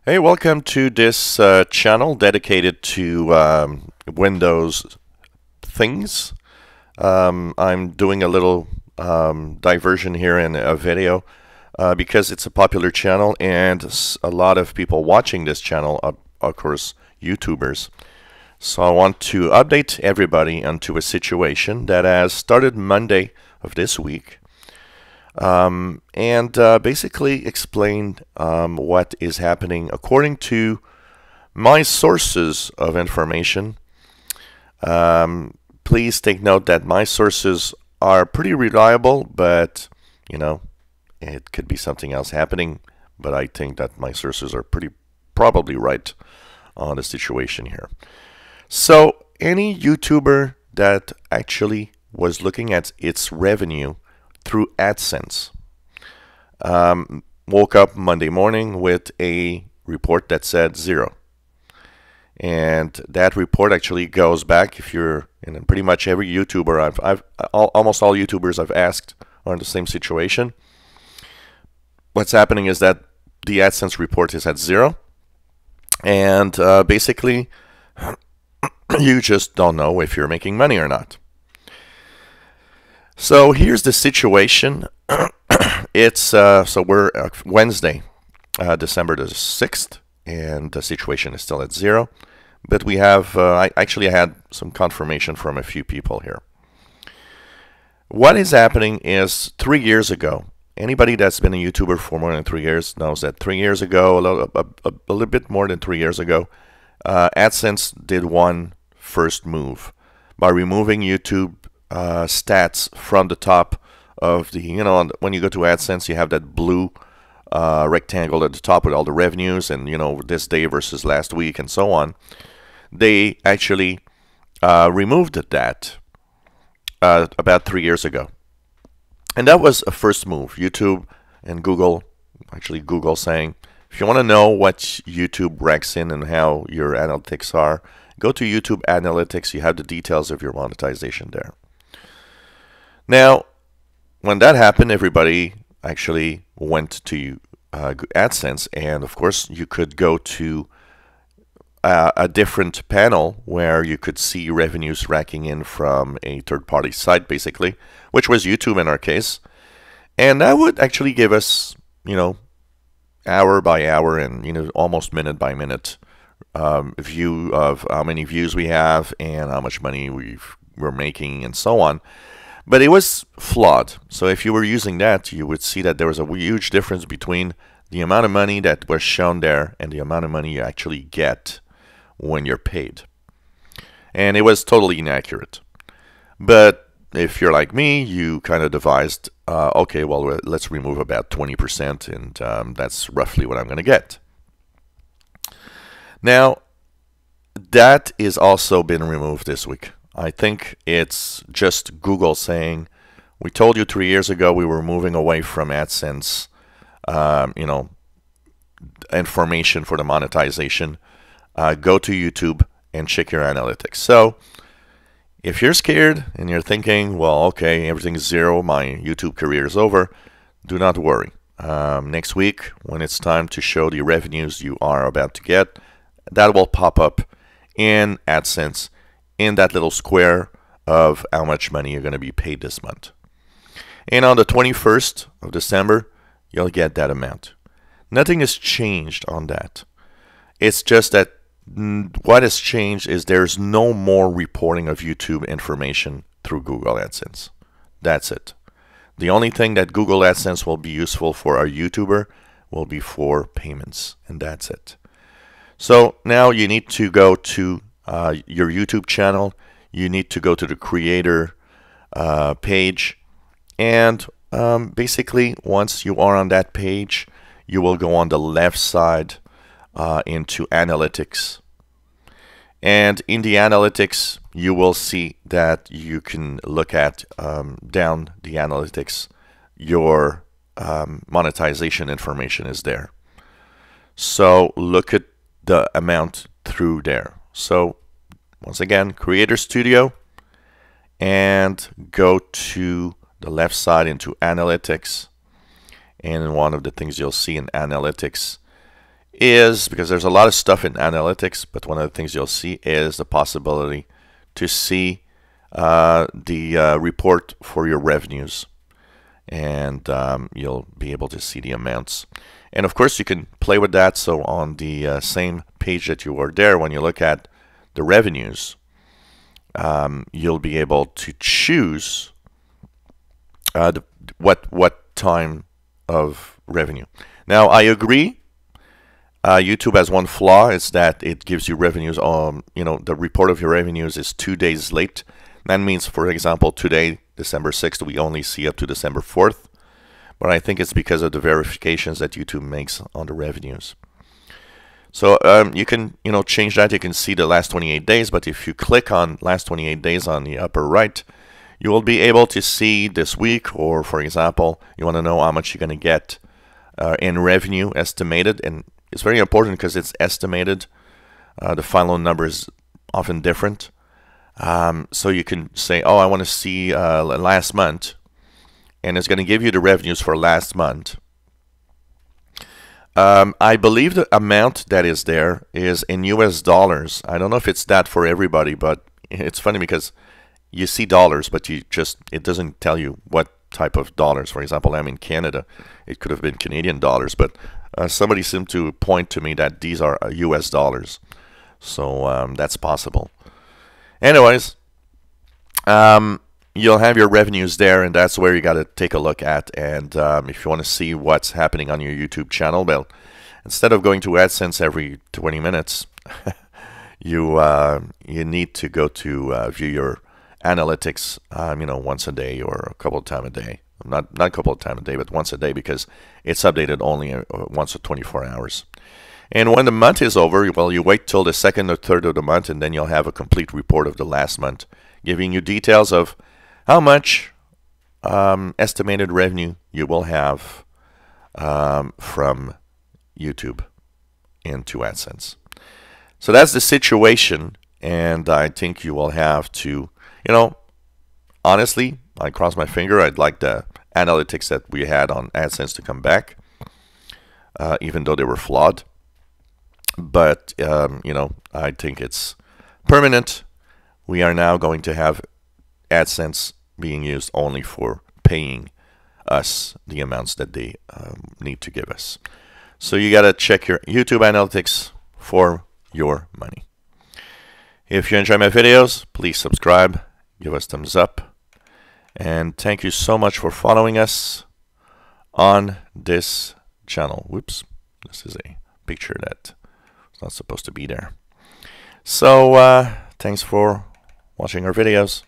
Hey, welcome to this channel dedicated to Windows things. I'm doing a little diversion here in a video because it's a popular channel and a lot of people watching this channel are, of course, YouTubers. So I want to update everybody onto a situation that has started Monday of this week. And basically explain what is happening according to my sources of information. Please take note that my sources are pretty reliable, but you know, it could be something else happening. But I think that my sources are probably right on the situation here. So any YouTuber that actually was looking at its revenue through AdSense woke up Monday morning with a report that said 0. And that report actually goes back, if you're in pretty much every YouTuber, almost all YouTubers I've asked are in the same situation. What's happening is that the AdSense report is at 0. And basically, you just don't know if you're making money or not. So here's the situation. It's so we're Wednesday, December the 6th, and the situation is still at 0. But we have I had some confirmation from a few people here. What is happening is 3 years ago. Anybody that's been a YouTuber for more than 3 years knows that 3 years ago, a little bit more than 3 years ago, AdSense did one first move by removing YouTube stats from the top of the, when you go to AdSense, you have that blue rectangle at the top with all the revenues and, this day versus last week and so on. They actually removed that about 3 years ago. And that was a first move. YouTube and Google, actually Google saying, if you want to know what YouTube ranks in and how your analytics are, go to YouTube Analytics. You have the details of your monetization there. Now, when that happened, everybody actually went to AdSense, and of course, you could go to a different panel where you could see revenues racking in from a third-party site, basically, which was YouTube in our case, and that would actually give us, hour by hour and almost minute by minute view of how many views we have and how much money we're making and so on. But it was flawed. So if you were using that, you would see that there was a huge difference between the amount of money that was shown there and the amount of money you actually get when you're paid. And it was totally inaccurate. But if you're like me, you kind of devised, okay, well, let's remove about 20%, and that's roughly what I'm going to get. Now, that is also been removed this week. I think it's just Google saying, we told you 3 years ago we were moving away from AdSense, information for the monetization. Go to YouTube and check your analytics. So if you're scared and you're thinking, well, okay, everything's 0, my YouTube career is over, do not worry. Next week, when it's time to show the revenues you are about to get, that will pop up in AdSense in that little square of how much money you're going to be paid this month. And on the 21st of December, you'll get that amount. Nothing has changed on that. It's just that what has changed is there's no more reporting of YouTube information through Google AdSense. That's it. The only thing that Google AdSense will be useful for a YouTuber will be for payments, and that's it. So now you need to go to your YouTube channel. You need to go to the creator page, and basically once you are on that page, you will go on the left side into analytics, and in the analytics you will see that you can look at down the analytics, your monetization information is there. So look at the amount through there. So once again, Creator Studio, and go to the left side into Analytics. And one of the things you'll see in Analytics is, because there's a lot of stuff in analytics, but one of the things you'll see is the possibility to see the report for your revenues, and you'll be able to see the amounts. And of course you can play with that. So on the same page that you were there, when you look at the revenues, you'll be able to choose what time of revenue. Now I agree, YouTube has one flaw, is that it gives you revenues the report of your revenues is 2 days late. That means, for example, today, December 6th, we only see up to December 4th. But I think it's because of the verifications that YouTube makes on the revenues. So you can change that. You can see the last 28 days, but if you click on last 28 days on the upper right, you will be able to see this week, or for example, you want to know how much you're going to get in revenue estimated. And it's very important because it's estimated. The final number is often different. So you can say, oh, I want to see last month, and it's going to give you the revenues for last month. I believe the amount that is there is in US dollars. I don't know if it's that for everybody, but it's funny because you see dollars, but it doesn't tell you what type of dollars. For example, I'm in Canada. It could have been Canadian dollars, but somebody seemed to point to me that these are US dollars. So that's possible. Anyways, you'll have your revenues there, and that's where you got to take a look at. And if you want to see what's happening on your YouTube channel, well, instead of going to AdSense every 20 minutes, you need to go to view your analytics, once a day or a couple of times a day. Not a couple of times a day, but once a day, because it's updated only once or 24 hours. And when the month is over, well, you wait till the second or third of the month, and then you'll have a complete report of the last month, giving you details of how much estimated revenue you will have from YouTube into AdSense. So that's the situation, and I think you will have to, honestly, I cross my finger. I'd like the analytics that we had on AdSense to come back, even though they were flawed. But, I think it's permanent. We are now going to have AdSense being used only for paying us the amounts that they need to give us. So you got to check your YouTube analytics for your money. If you enjoy my videos, please subscribe, give us thumbs up, and thank you so much for following us on this channel. Whoops, this is a picture that is not supposed to be there. So thanks for watching our videos.